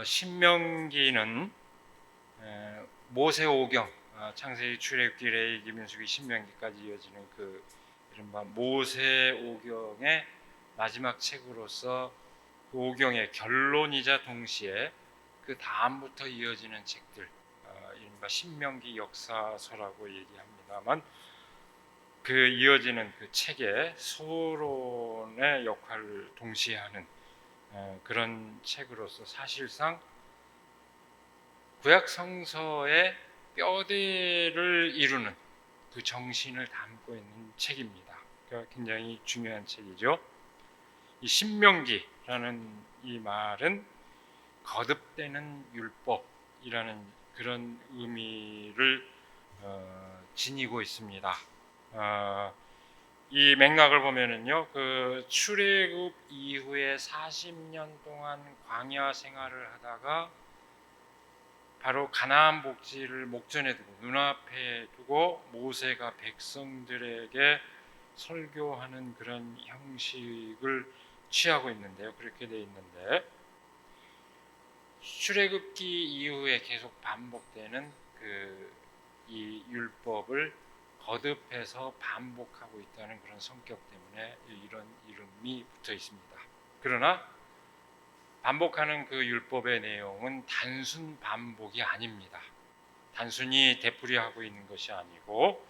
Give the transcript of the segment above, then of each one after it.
신명기는 모세 오경, 창세기, 출애굽기, 레위기, 민수기, 신명기까지 이어지는 그 이른바 모세 오경의 마지막 책으로서 그 오경의 결론이자 동시에 그 다음부터 이어지는 책들, 이른바 신명기 역사서라고 얘기합니다만, 그 이어지는 그 책의 서론의 역할을 동시에 하는 그런 책으로서 사실상 구약 성서의 뼈대를 이루는 그 정신을 담고 있는 책입니다. 그러니까 굉장히 중요한 책이죠. 이 신명기라는 이 말은 거듭되는 율법이라는 그런 의미를 지니고 있습니다. 이 맥락을 보면은요, 그 출애굽 이후에 40년 동안 광야 생활을 하다가 바로 가나안 복지를 목전에 두고 눈앞에 두고 모세가 백성들에게 설교하는 그런 형식을 취하고 있는데요. 그렇게 돼 있는데, 출애굽기 이후에 계속 반복되는 이 율법을 거듭해서 반복하고 있다는 그런 성격 때문에 이런 이름이 붙어 있습니다. 그러나 반복하는 그 율법의 내용은 단순 반복이 아닙니다. 단순히 되풀이하고 있는 것이 아니고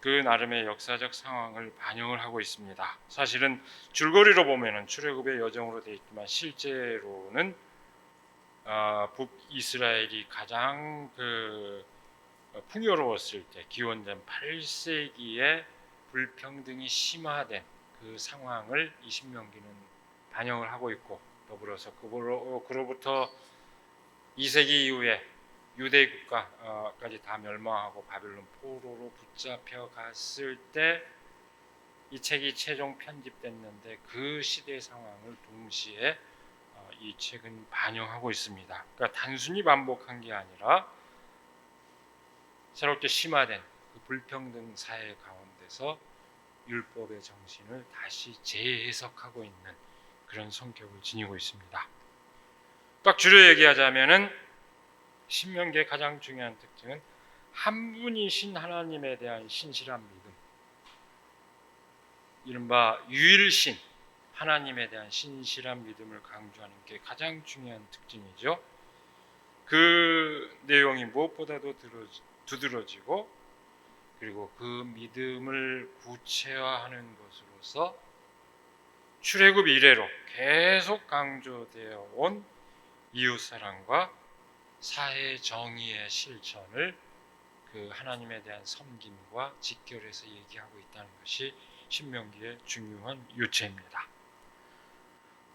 그 나름의 역사적 상황을 반영을 하고 있습니다. 사실은 줄거리로 보면은 출애굽의 여정으로 되어 있지만 실제로는 북이스라엘이 가장 풍요로웠을 때 기원전 8세기에 불평등이 심화된 그 상황을 이 신명기는 반영을 하고 있고, 더불어서 그로부터 2세기 이후에 유대 국가까지 다 멸망하고 바빌론 포로로 붙잡혀 갔을 때 이 책이 최종 편집됐는데 그 시대 상황을 동시에 이 책은 반영하고 있습니다. 그러니까 단순히 반복한 게 아니라 새롭게 심화된 그 불평등 사회 가운데서 율법의 정신을 다시 재해석하고 있는 그런 성격을 지니고 있습니다. 딱 줄여 얘기하자면은 신명기의 가장 중요한 특징은 한 분이신 하나님에 대한 신실한 믿음, 이른바 유일신 하나님에 대한 신실한 믿음을 강조하는 게 가장 중요한 특징이죠. 그 내용이 무엇보다도 두드러지고, 그리고 그 믿음을 구체화하는 것으로서 출애굽 이래로 계속 강조되어 온 이웃사랑과 사회 정의의 실천을 그 하나님에 대한 섬김과 직결해서 얘기하고 있다는 것이 신명기의 중요한 요체입니다.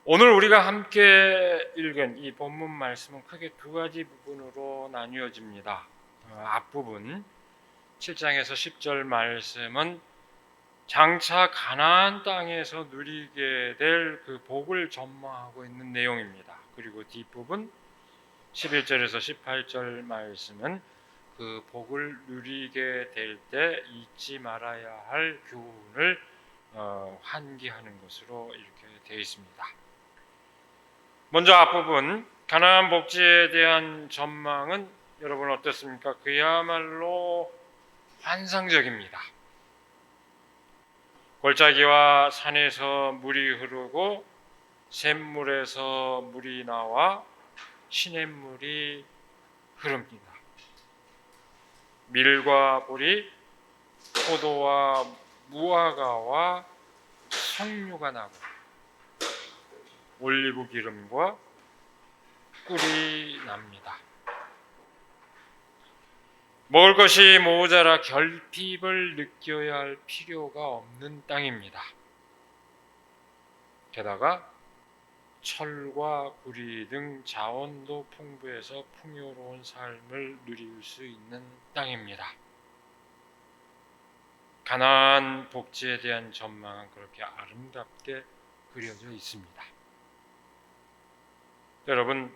오늘 우리가 함께 읽은 이 본문 말씀은 크게 두 가지 부분으로 나뉘어집니다. 앞부분 7장에서 10절 말씀은 장차 가나안 땅에서 누리게 될 그 복을 전망하고 있는 내용입니다. 그리고 뒷부분 11절에서 18절 말씀은 그 복을 누리게 될 때 잊지 말아야 할 교훈을 환기하는 것으로 이렇게 되어 있습니다. 먼저 앞부분 가나안 복지에 대한 전망은 여러분 어떻습니까? 그야말로 환상적입니다. 골짜기와 산에서 물이 흐르고 샘물에서 물이 나와 시냇물이 흐릅니다. 밀과 보리, 포도와 무화과와 석류가 나고 올리브 기름과 꿀이 납니다. 먹을 것이 모자라 결핍을 느껴야 할 필요가 없는 땅입니다. 게다가 철과 구리 등 자원도 풍부해서 풍요로운 삶을 누릴 수 있는 땅입니다. 가나안 복지에 대한 전망은 그렇게 아름답게 그려져 있습니다. 여러분,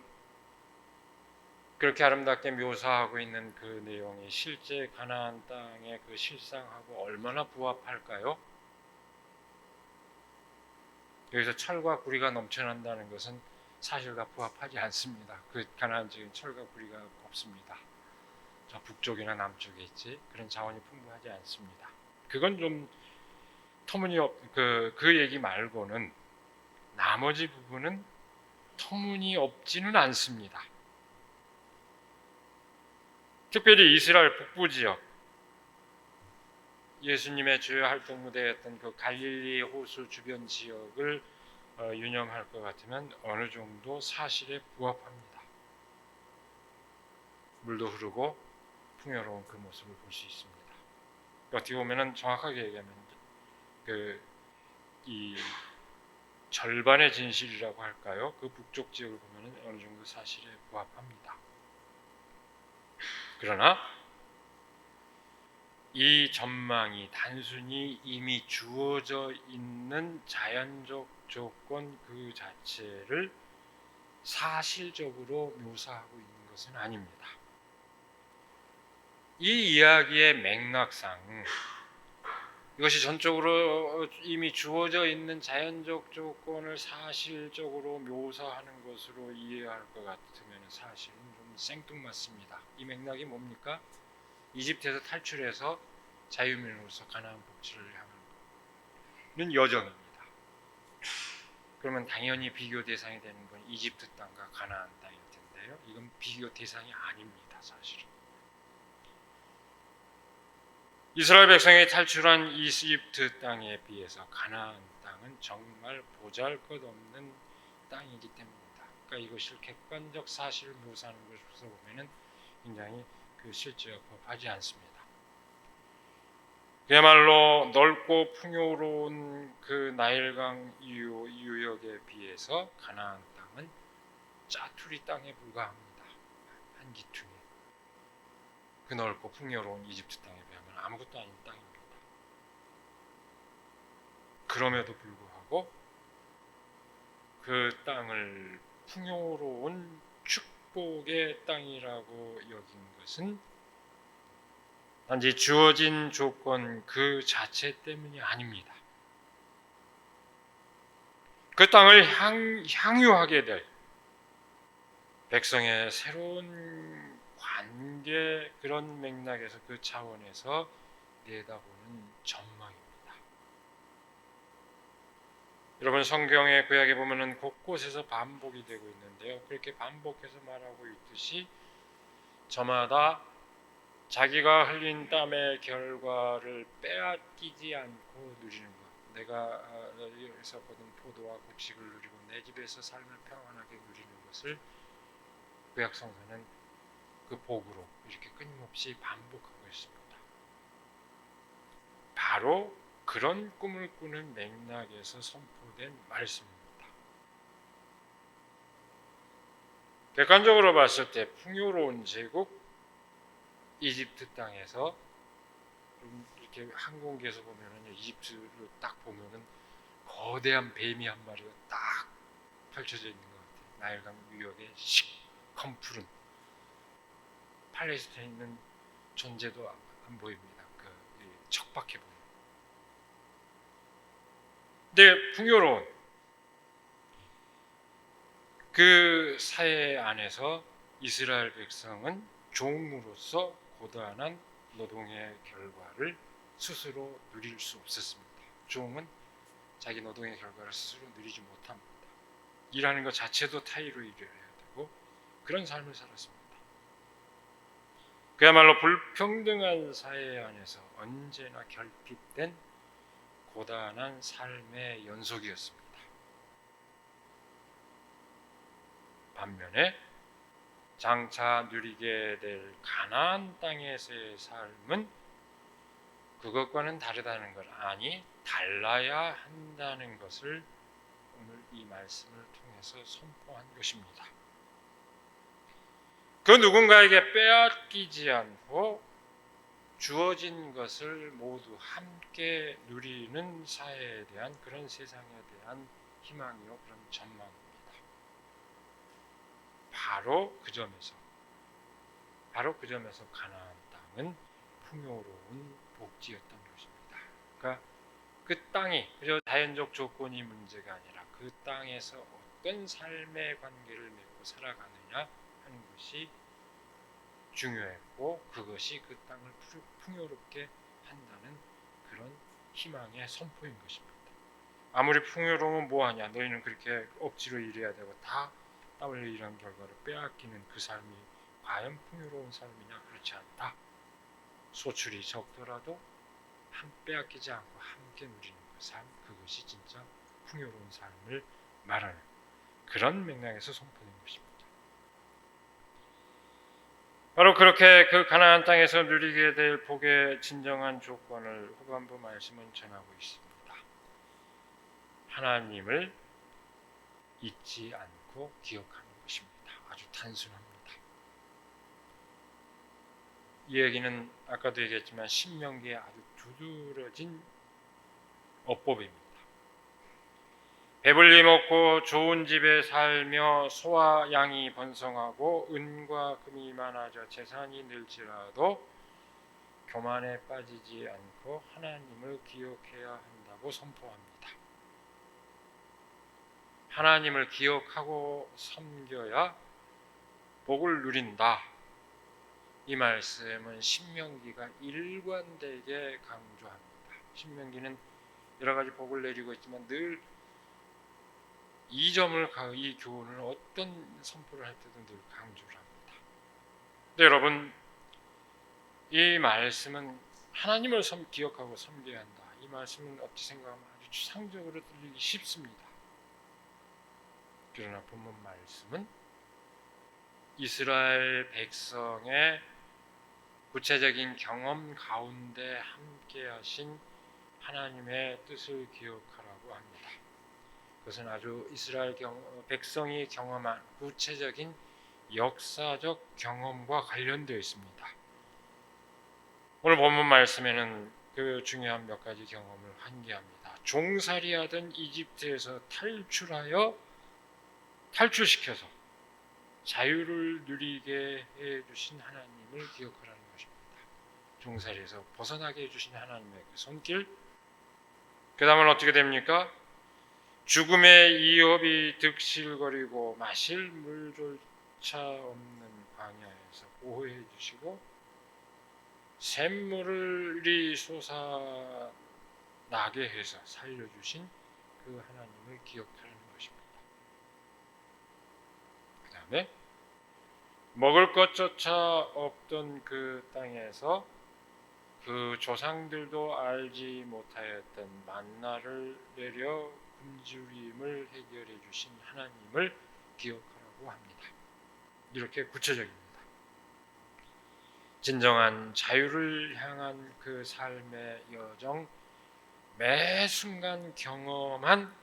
그렇게 아름답게 묘사하고 있는 그 내용이 실제 가나안 땅의 그 실상하고 얼마나 부합할까요? 여기서 철과 구리가 넘쳐난다는 것은 사실과 부합하지 않습니다. 그 가나안 지역은 철과 구리가 없습니다. 저 북쪽이나 남쪽에 있지 그런 자원이 풍부하지 않습니다. 그건 좀 그 얘기 말고는 나머지 부분은 터무니없지는 않습니다. 특별히 이스라엘 북부 지역, 예수님의 주요 활동 무대였던 그 갈릴리 호수 주변 지역을 유념할 것 같으면 어느 정도 사실에 부합합니다. 물도 흐르고 풍요로운 그 모습을 볼 수 있습니다. 어떻게 보면은 정확하게 얘기하면 이 절반의 진실이라고 할까요? 그 북쪽 지역을 보면은 어느 정도 사실에 부합합니다. 그러나 이 전망이 단순히 이미 주어져 있는 자연적 조건 그 자체를 사실적으로 묘사하고 있는 것은 아닙니다. 이 이야기의 맥락상 이것이 전적으로 이미 주어져 있는 자연적 조건을 사실적으로 묘사하는 것으로 이해할 것 같으면 사실은 좀 생뚱맞습니다. 이 맥락이 뭡니까? 이집트에서 탈출해서 자유민으로서 가나안 복지를 향하는 여정입니다. 그러면 당연히 비교 대상이 되는 건 이집트 땅과 가나안 땅일 텐데요. 이건 비교 대상이 아닙니다. 사실은. 이스라엘 백성이 탈출한 이집트 땅에 비해서 가나안 땅은 정말 보잘것없는 땅이기 때문입니다. 그러니까 이것을 객관적 사실을 묘사하는 것으로서 보면은 굉장히 그 실제와 부합하지 않습니다. 그야말로 넓고 풍요로운 그 나일강 유역에 비해서 가나안 땅은 짜투리 땅에 불과합니다. 한 기퉁이. 그 넓고 풍요로운 이집트 땅에 비하면 아무것도 아닌 땅입니다. 그럼에도 불구하고 그 땅을 풍요로운 축복의 땅이라고 여긴 것은 단지 주어진 조건 그 자체 때문이 아닙니다. 그 땅을 향유하게 될 백성의 새로운 관계 그런 맥락에서 그 차원에서 내다보는 전망입니다. 여러분 성경의 구약에 보면은 곳곳에서 반복이 되고 있는데요. 그렇게 반복해서 말하고 있듯이 저마다 자기가 흘린 땀의 결과를 빼앗기지 않고 누리는 것. 내가 여기서 거둔 포도와 곡식을 누리고 내 집에서 삶을 평안하게 누리는 것을 구약 성서는 그 복으로 이렇게 끊임없이 반복하고 있습니다. 바로 그런 꿈을 꾸는 맥락에서 선포된 말씀입니다. 객관적으로 봤을 때 풍요로운 제국 이집트 땅에서 이렇게 항공기에서 보면은 이집트를 딱 보면은 거대한 뱀이 한 마리가 딱 펼쳐져 있는 것 같아요. 나일강 유역에 시커먼 팔레스타인에 있는 존재도 안 보입니다. 그 척박해 보여요. 근데 풍요로운 그 사회 안에서 이스라엘 백성은 종으로서 고단한 노동의 결과를 스스로 누릴 수 없었습니다. 종은 자기 노동의 결과를 스스로 누리지 못합니다. 일하는 것 자체도 타의로 일을 해야 되고 그런 삶을 살았습니다. 그야말로 불평등한 사회 안에서 언제나 결핍된 고단한 삶의 연속이었습니다. 반면에 장차 누리게 될 가나안 땅에서의 삶은 그것과는 다르다는 것, 아니 달라야 한다는 것을 오늘 이 말씀을 통해서 선포한 것입니다. 그 누군가에게 빼앗기지 않고 주어진 것을 모두 함께 누리는 사회에 대한 그런 세상에 대한 희망이요 그런 전망입니다. 바로 그 점에서 가나안 땅은 풍요로운 복지였던 것입니다. 그러니까 그 땅이 그저 자연적 조건이 문제가 아니라 그 땅에서 어떤 삶의 관계를 맺고 살아가느냐 하는 것이 중요했고, 그것이 그 땅을 풍요롭게 한다는 그런 희망의 선포인 것입니다. 아무리 풍요로우면 뭐하냐, 너희는 그렇게 억지로 일해야 되고 다 땀 흘려 일한 결과로 빼앗기는 그 삶이 과연 풍요로운 삶이냐? 그렇지 않다. 소출이 적더라도 빼앗기지 않고 함께 누리는 그 삶, 그것이 진짜 풍요로운 삶을 말하는 그런 맥락에서 선포된 것입니다. 바로 그렇게 그 가나안 땅에서 누리게 될 복의 진정한 조건을 후반부 말씀은 전하고 있습니다. 하나님을 잊지 않고 기억하는 것입니다. 아주 단순합니다. 이 얘기는 아까도 얘기했지만 신명기에 아주 두드러진 어법입니다. 배불리 먹고 좋은 집에 살며 소와 양이 번성하고 은과 금이 많아져 재산이 늘지라도 교만에 빠지지 않고 하나님을 기억해야 한다고 선포합니다. 하나님을 기억하고 섬겨야 복을 누린다. 이 말씀은 신명기가 일관되게 강조합니다. 신명기는 여러 가지 복을 내리고 있지만 늘 이 교훈을 어떤 선포를 할 때도 늘 강조를 합니다. 근데 여러분, 이 말씀은 하나님을 기억하고 섬겨야 한다. 이 말씀은 어찌 생각하면 아주 추상적으로 들리기 쉽습니다. 그러나 본문 말씀은 이스라엘 백성의 구체적인 경험 가운데 함께 하신 하나님의 뜻을 기억하라고 합니다. 그것은 아주 이스라엘 백성이 경험한 구체적인 역사적 경험과 관련되어 있습니다. 오늘 본문 말씀에는 그 중요한 몇 가지 경험을 환기합니다. 종살이하던 이집트에서 탈출시켜서 자유를 누리게 해주신 하나님을 기억하라는 것입니다. 종살이에서 벗어나게 해주신 하나님의 그 손길. 그 다음은 어떻게 됩니까? 죽음의 이업이 득실거리고 마실 물조차 없는 광야에서 보호해 주시고 샘물이 솟아나게 해서 살려주신 그 하나님을 기억하는 것입니다. 그 다음에 먹을 것조차 없던 그 땅에서 그 조상들도 알지 못하였던 만나를 내려 굶주림을 해결해 주신 하나님을 기억하라고 합니다. 이렇게 구체적입니다. 진정한 자유를 향한 그 삶의 여정, 매 순간 경험한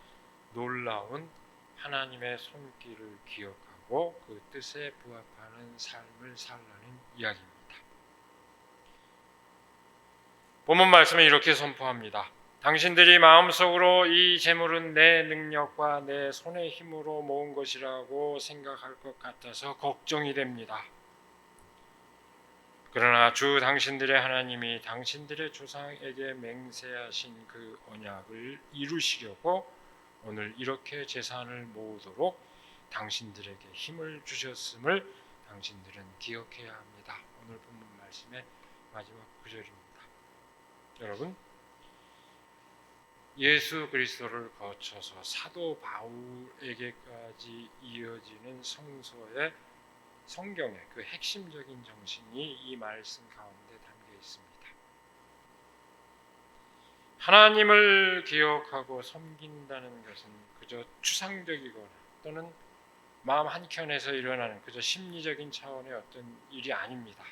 놀라운 하나님의 손길을 기억하고 그 뜻에 부합하는 삶을 살라는 이야기입니다. 본문 말씀은 이렇게 선포합니다. 당신들이 마음속으로 이 재물은 내 능력과 내 손의 힘으로 모은 것이라고 생각할 것 같아서 걱정이 됩니다. 그러나 주 당신들의 하나님이 당신들의 조상에게 맹세하신 그 언약을 이루시려고 오늘 이렇게 재산을 모으도록 당신들에게 힘을 주셨음을 당신들은 기억해야 합니다. 오늘 본문 말씀의 마지막 구절입니다. 여러분, 예수 그리스도를 거쳐서 사도 바울에게까지 이어지는 성경의 그 핵심적인 정신이 이 말씀 가운데 담겨 있습니다. 하나님을 기억하고 섬긴다는 것은 그저 추상적이거나 또는 마음 한켠에서 일어나는 그저 심리적인 차원의 어떤 일이 아닙니다.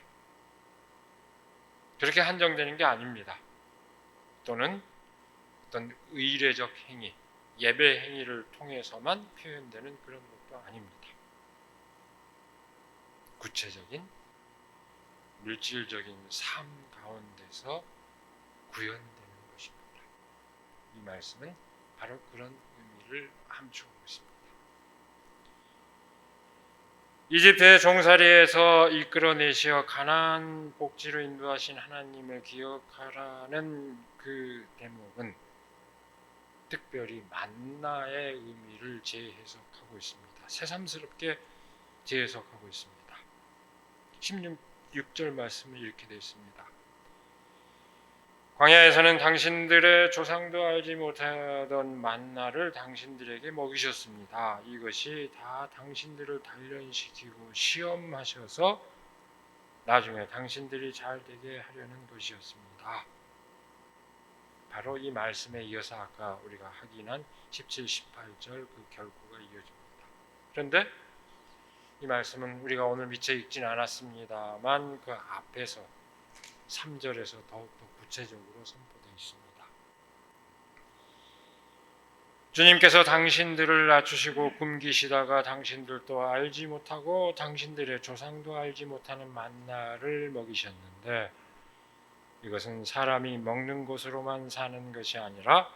그렇게 한정되는 게 아닙니다. 또는 어떤 의례적 행위, 예배 행위를 통해서만 표현되는 그런 것도 아닙니다. 구체적인 물질적인 삶 가운데서 구현되는 것입니다. 이 말씀은 바로 그런 의미를 함축하고 있습니다. 이집트의 종살이에서 이끌어내시어 가나안 복지로 인도하신 하나님을 기억하라는 그 대목은 특별히 만나의 의미를 재해석하고 있습니다. 새삼스럽게 재해석하고 있습니다. 16절 말씀이 이렇게 되어 있습니다. 광야에서는 당신들의 조상도 알지 못하던 만나를 당신들에게 먹이셨습니다. 이것이 다 당신들을 단련시키고 시험하셔서 나중에 당신들이 잘 되게 하려는 것이었습니다. 바로 이 말씀에 이어서 아까 우리가 확인한 17, 18절 그 결과가 이어집니다. 그런데 이 말씀은 우리가 오늘 미처 읽진 않았습니다만 그 앞에서 3절에서 더욱더 구체적으로 선포되어 있습니다. 주님께서 당신들을 낮추시고 굶기시다가 당신들도 알지 못하고 당신들의 조상도 알지 못하는 만나를 먹이셨는데 이것은 사람이 먹는 것으로만 사는 것이 아니라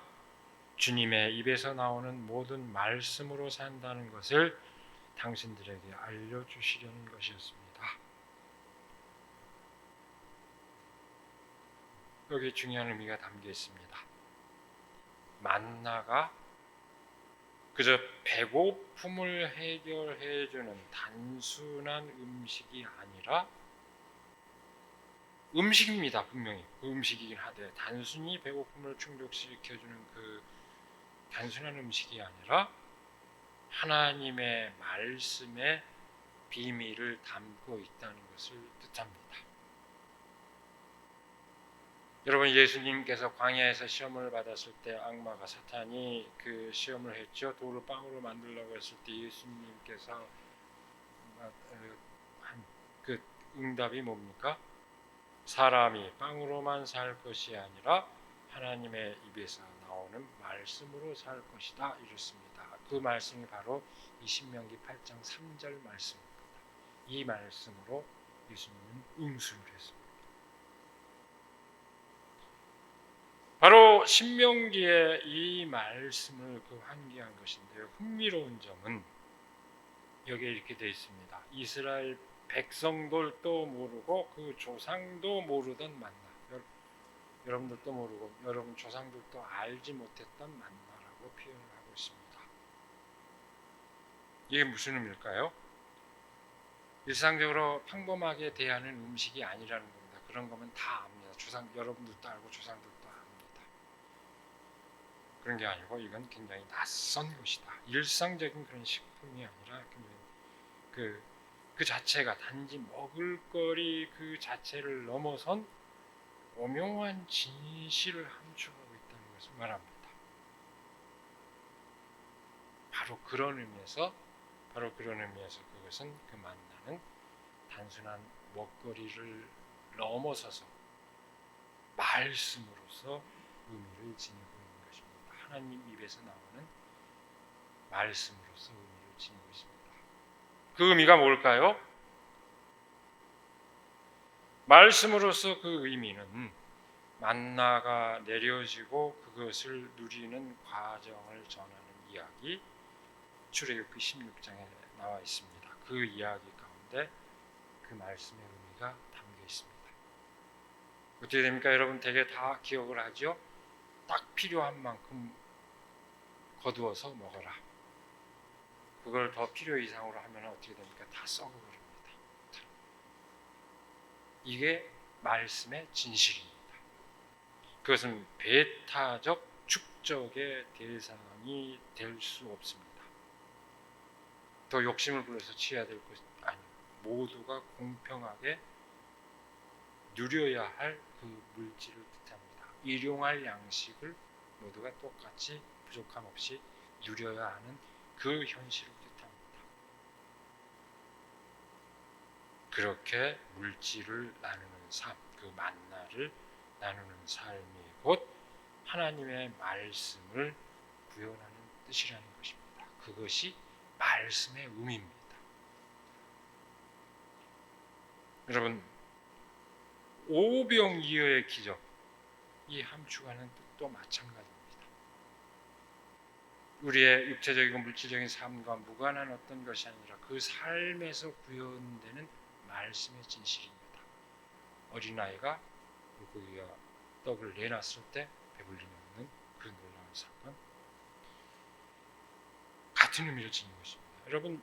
주님의 입에서 나오는 모든 말씀으로 산다는 것을 당신들에게 알려주시려는 것이었습니다. 여기 중요한 의미가 담겨 있습니다. 만나가 그저 배고픔을 해결해주는 단순한 음식이 아니라 음식입니다. 분명히 그 음식이긴 하되 단순히 배고픔을 충족시켜주는 그 단순한 음식이 아니라 하나님의 말씀에 비밀을 담고 있다는 것을 뜻합니다. 여러분, 예수님께서 광야에서 시험을 받았을 때 악마가 사탄이 그 시험을 했죠. 돌을 빵으로 만들려고 했을 때 예수님께서 한 그 응답이 뭡니까? 사람이 빵으로만 살 것이 아니라 하나님의 입에서 나오는 말씀으로 살 것이다 이렇습니다. 그 말씀이 바로 이 신명기 8장 3절 말씀입니다. 이 말씀으로 예수님은 응수를 했습니다. 바로 신명기의 이 말씀을 그 환기한 것인데요. 흥미로운 점은 여기에 이렇게 되어 있습니다. 이스라엘 백성들도 모르고 그 조상도 모르던 만나. 여러분들도 모르고 여러분 조상들도 알지 못했던 만나라고 표현을 하고 있습니다. 이게 무슨 의미일까요? 일상적으로 평범하게 대하는 음식이 아니라는 겁니다. 그런 거면 다 압니다. 여러분들도 알고 조상들도 압니다. 그런 게 아니고 이건 굉장히 낯선 것이다. 일상적인 그런 식품이 아니라 그 자체가 단지 먹을거리 그 자체를 넘어선 오묘한 진실을 함축하고 있다는 것을 말합니다. 바로 그런 의미에서 그것은 그 만나는 단순한 먹거리를 넘어서서 말씀으로서 의미를 지니고 있는 것입니다. 하나님 입에서 나오는 말씀으로서 의미를 지니고 있습니다. 그 의미가 뭘까요? 말씀으로서 그 의미는 만나가 내려지고 그것을 누리는 과정을 전하는 이야기, 출애굽기 16장에 나와 있습니다. 그 이야기 가운데 그 말씀의 의미가 담겨 있습니다. 어떻게 됩니까? 여러분 대개 다 기억을 하죠? 딱 필요한 만큼 거두어서 먹어라. 그걸 더 필요 이상으로 하면 어떻게 됩니까? 다 썩어버립니다. 이게 말씀의 진실입니다. 그것은 배타적 축적의 대상이 될 수 없습니다. 더 욕심을 부려서 취해야 될 것이 아니고 모두가 공평하게 누려야 할 그 물질을 뜻합니다. 일용할 양식을 모두가 똑같이 부족함 없이 누려야 하는 그 현실을 뜻합니다. 그렇게 물질을 나누는 삶, 그 만나를 나누는 삶이 곧 하나님의 말씀을 구현하는 뜻이라는 것입니다. 그것이 말씀의 의미입니다. 여러분, 오병이어의 기적, 이 함축하는 뜻도 마찬가지입니다. 우리의 육체적이고 물질적인 삶과 무관한 어떤 것이 아니라 그 삶에서 구현되는 말씀의 진실입니다. 어린아이가 물고기가 떡을 내놨을 때 배불림이 없는 그 놀라운 사건, 같은 의미를 지닌 것입니다. 여러분,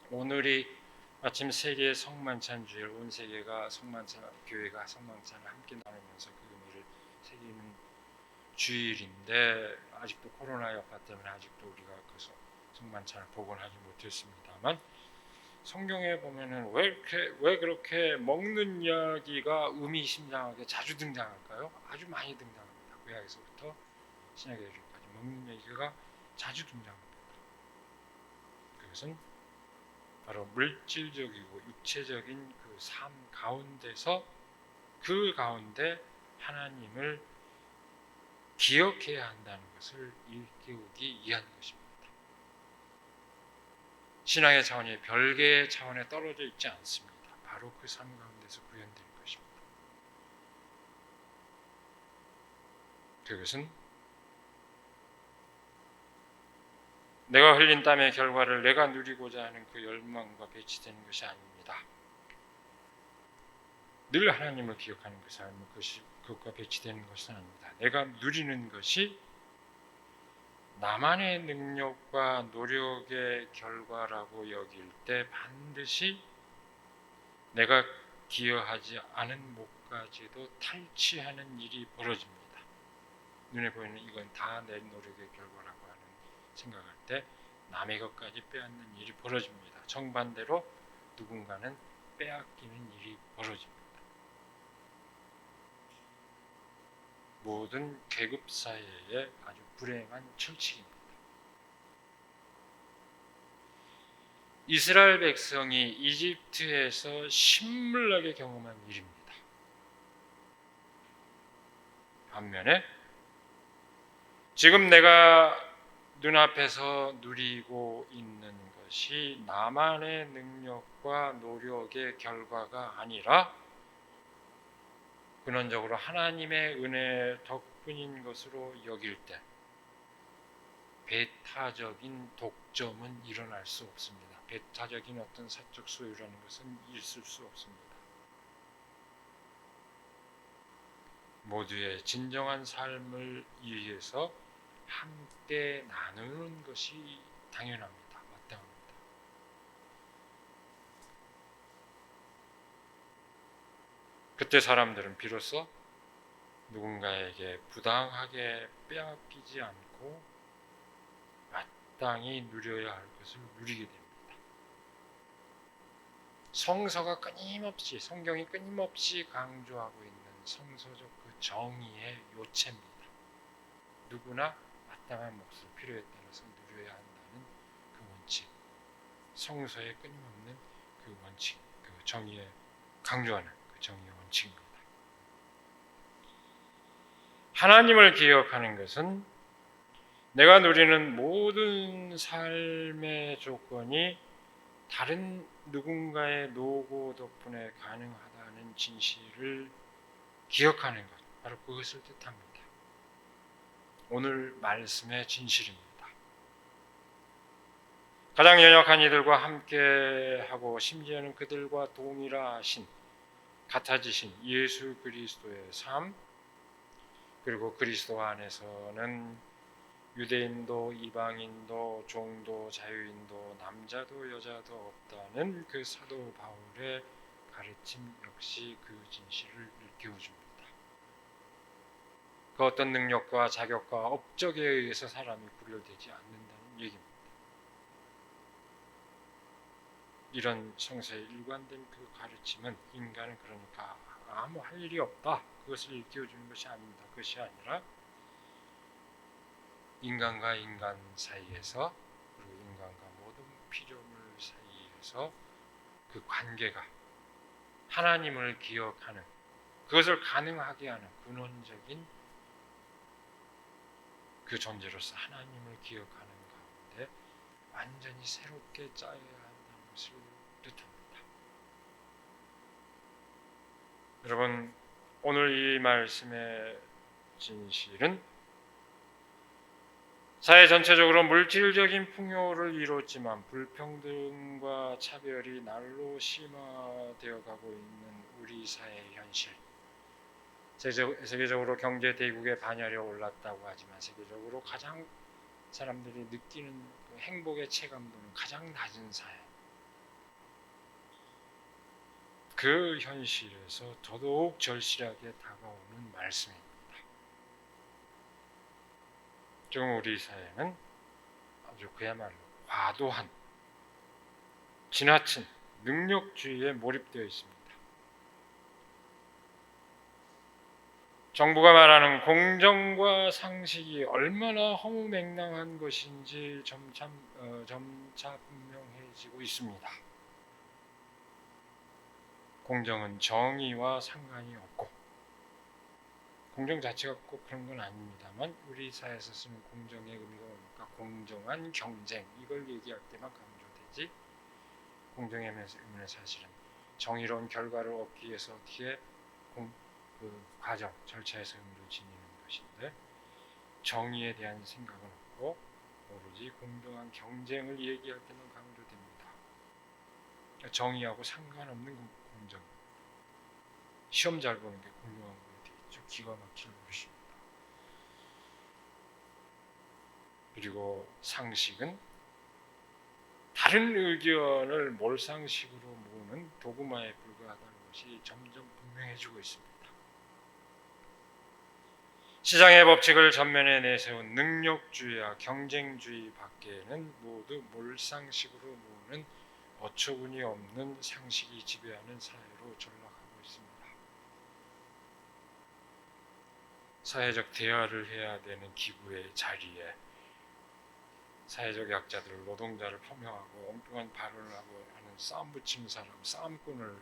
오늘이 마침 세계 성만찬 주일, 온 세계가 성만찬, 교회가 성만찬을 함께 나누면서 그 의미를 새기는 주일인데, 아직도 코로나 여파 때문에 아직도 우리가 그 성만찬을 복원하지 못했습니다만, 성경에 보면은 왜 그렇게 먹는 이야기가 의미심장하게 자주 등장할까요? 아주 많이 등장합니다. 구약에서부터 신약에 이르기까지 먹는 얘기가 자주 등장합니다. 그것은 바로 물질적이고 육체적인 그 삶 가운데서 그 가운데 하나님을 기억해야 한다는 것을 일깨우기 위한 것입니다. 신앙의 차원이 별개의 차원에 떨어져 있지 않습니다. 바로 그 삶 가운데서 구현된 것입니다. 그것은 내가 흘린 땀의 결과를 내가 누리고자 하는 그 열망과 배치되는 것이 아닙니다. 늘 하나님을 기억하는 그 삶은 그것과 배치되는 것은 아닙니다. 내가 누리는 것이 나만의 능력과 노력의 결과라고 여길 때 반드시 내가 기여하지 않은 목까지도 탈취하는 일이 벌어집니다. 눈에 보이는 이건 다 내 노력의 결과라고 하는 생각할 때 남의 것까지 빼앗는 일이 벌어집니다. 정반대로 누군가는 빼앗기는 일이 벌어집니다. 모든 계급 사회의 아주 불행한 철칙입니다. 이스라엘 백성이 이집트에서 신물나게 경험한 일입니다. 반면에 지금 내가 눈앞에서 누리고 있는 것이 나만의 능력과 노력의 결과가 아니라 근원적으로 하나님의 은혜 덕분인 것으로 여길 때 배타적인 독점은 일어날 수 없습니다. 배타적인 어떤 사적 소유라는 것은 있을 수 없습니다. 모두의 진정한 삶을 위해서 함께 나누는 것이 당연합니다. 마땅합니다. 그때 사람들은 비로소 누군가에게 부당하게 빼앗기지 않고 마땅히 누려야 할 것을 누리게 됩니다. 성서가 끊임없이, 성경이 끊임없이 강조하고 있는 성서적 그 정의의 요체입니다. 누구나 마땅한 몫을 필요에 따라서 누려야 한다는 그 원칙, 성서의 끊임없는 그 원칙, 그 정의에 강조하는 그 정의의 원칙입니다. 하나님을 기억하는 것은 내가 누리는 모든 삶의 조건이 다른 누군가의 노고 덕분에 가능하다는 진실을 기억하는 것, 바로 그것을 뜻합니다. 오늘 말씀의 진실입니다. 가장 연약한 이들과 함께하고 심지어는 그들과 동일하신, 같아지신 예수 그리스도의 삶, 그리고 그리스도 안에서는 유대인도 이방인도 종도 자유인도 남자도 여자도 없다는 그 사도 바울의 가르침 역시 그 진실을 일깨워줍니다. 그 어떤 능력과 자격과 업적에 의해서 사람이 구별되지 않는다는 얘기입니다. 이런 성서의 일관된 그 가르침은 인간은 그러니까 아무 할 일이 없다, 그것을 일깨워주는 것이 아닙니다. 그것이 아니라 인간과 인간 사이에서, 그리고 인간과 모든 피조물 사이에서 그 관계가 하나님을 기억하는, 그것을 가능하게 하는 근원적인 그 존재로서 하나님을 기억하는 가운데 완전히 새롭게 짜여야 한다는 것을 뜻합니다. 여러분, 오늘 이 말씀의 진실은 사회 전체적으로 물질적인 풍요를 이뤘지만 불평등과 차별이 날로 심화되어 가고 있는 우리 사회의 현실, 세계적으로 경제 대국의 반열에 올랐다고 하지만 세계적으로 가장 사람들이 느끼는 그 행복의 체감도는 가장 낮은 사회, 그 현실에서 더더욱 절실하게 다가오는 말씀입니다. 지금 우리 사회는 아주 그야말로 과도한, 지나친 능력주의에 몰입되어 있습니다. 정부가 말하는 공정과 상식이 얼마나 허무맹랑한 것인지 점차 분명해지고 있습니다. 공정은 정의와 상관이 없고, 공정 자체가 꼭 그런 건 아닙니다만 우리 사회에서 쓰는 공정의 의미가 뭡니까? 공정한 경쟁, 이걸 얘기할 때만 강조되지, 공정의 의미는 사실은 정의로운 결과를 얻기 위해서 어떻게 그 과정, 절차에서 이루어지는 것인데, 정의에 대한 생각은 없고 오로지 공정한 경쟁을 얘기할 때만 강조됩니다. 정의하고 상관없는 공정, 시험 잘 보는 게 공정한 거에 되겠죠. 기가 막힐 것입니다. 그리고 상식은 다른 의견을 몰상식으로 모으는 도구마에 불과하다는 것이 점점 분명해지고 있습니다. 시장의 법칙을 전면에 내세운 능력주의와 경쟁주의 밖에는 모두 몰상식으로 모으는 어처구니 없는 상식이 지배하는 사회로 전락하고 있습니다. 사회적 대화를 해야 되는 기구의 자리에 사회적 약자들, 노동자를 폄훼하고 엉뚱한 발언을 하고 하는 싸움 붙이는 사람, 싸움꾼을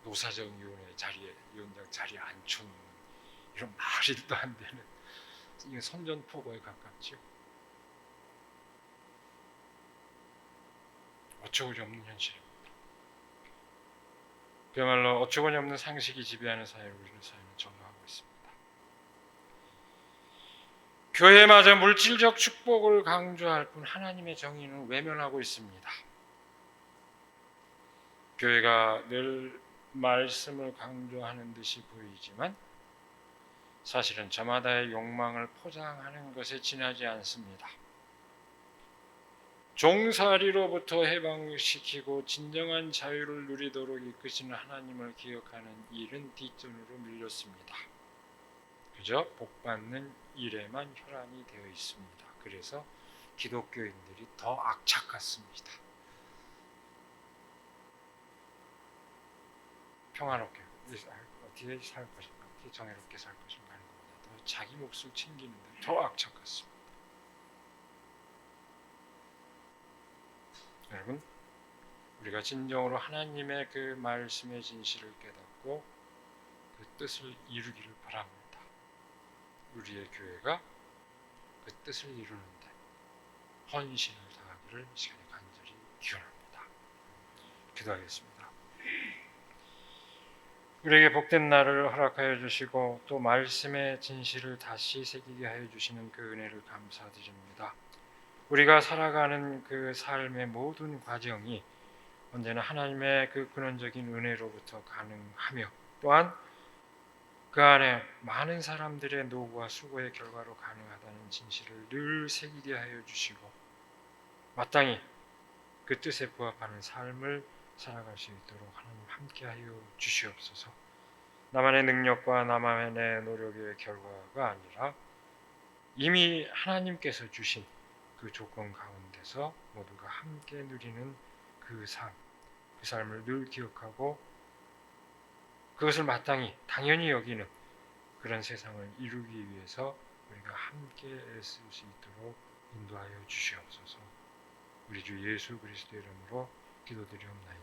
노사정위원회 자리에, 위원장 자리에 앉혀놓는 이런 말도 안 되는, 이게 선전포고에 가깝죠. 어처구니 없는 현실입니다. 그야말로 어처구니 없는 상식이 지배하는 사회로 우리는 사회는 전락하고 있습니다. 교회마저 물질적 축복을 강조할 뿐 하나님의 정의는 외면하고 있습니다. 교회가 늘 말씀을 강조하는 듯이 보이지만 사실은 저마다의 욕망을 포장하는 것에 지나지 않습니다. 종살이로부터 해방시키고 진정한 자유를 누리도록 이끄시는 하나님을 기억하는 일은 뒷전으로 밀렸습니다. 그저 복받는 일에만 혈안이 되어 있습니다. 그래서 기독교인들이 더 악착 같습니다. 평화롭게 어떻게 살 것인가, 어떻게 정의롭게 살 것인가 하는 것보다 더 자기 몫을 챙기는데 더 악착 같습니다. 여러분, 우리가 진정으로 하나님의 그 말씀의 진실을 깨닫고 그 뜻을 이루기를 바랍니다. 우리의 교회가 그 뜻을 이루는데 헌신을 다하기를 시간에 간절히 기원합니다. 기도하겠습니다. 우리에게 복된 날을 허락하여 주시고 또 말씀의 진실을 다시 새기게 하여 주시는 그 은혜를 감사드립니다. 우리가 살아가는 그 삶의 모든 과정이 언제나 하나님의 그 근원적인 은혜로부터 가능하며 또한 그 안에 많은 사람들의 노고와 수고의 결과로 가능하다는 진실을 늘 새기게 하여 주시고 마땅히 그 뜻에 부합하는 삶을 살아갈 수 있도록 하나님 함께하여 주시옵소서. 나만의 능력과 나만의 노력의 결과가 아니라 이미 하나님께서 주신 그 조건 가운데서 모두가 함께 누리는 그 삶을 늘 기억하고 그것을 마땅히 당연히 여기는 그런 세상을 이루기 위해서 우리가 함께 애쓸 수 있도록 인도하여 주시옵소서. 우리 주 예수 그리스도 이름으로 기도드리옵나이다.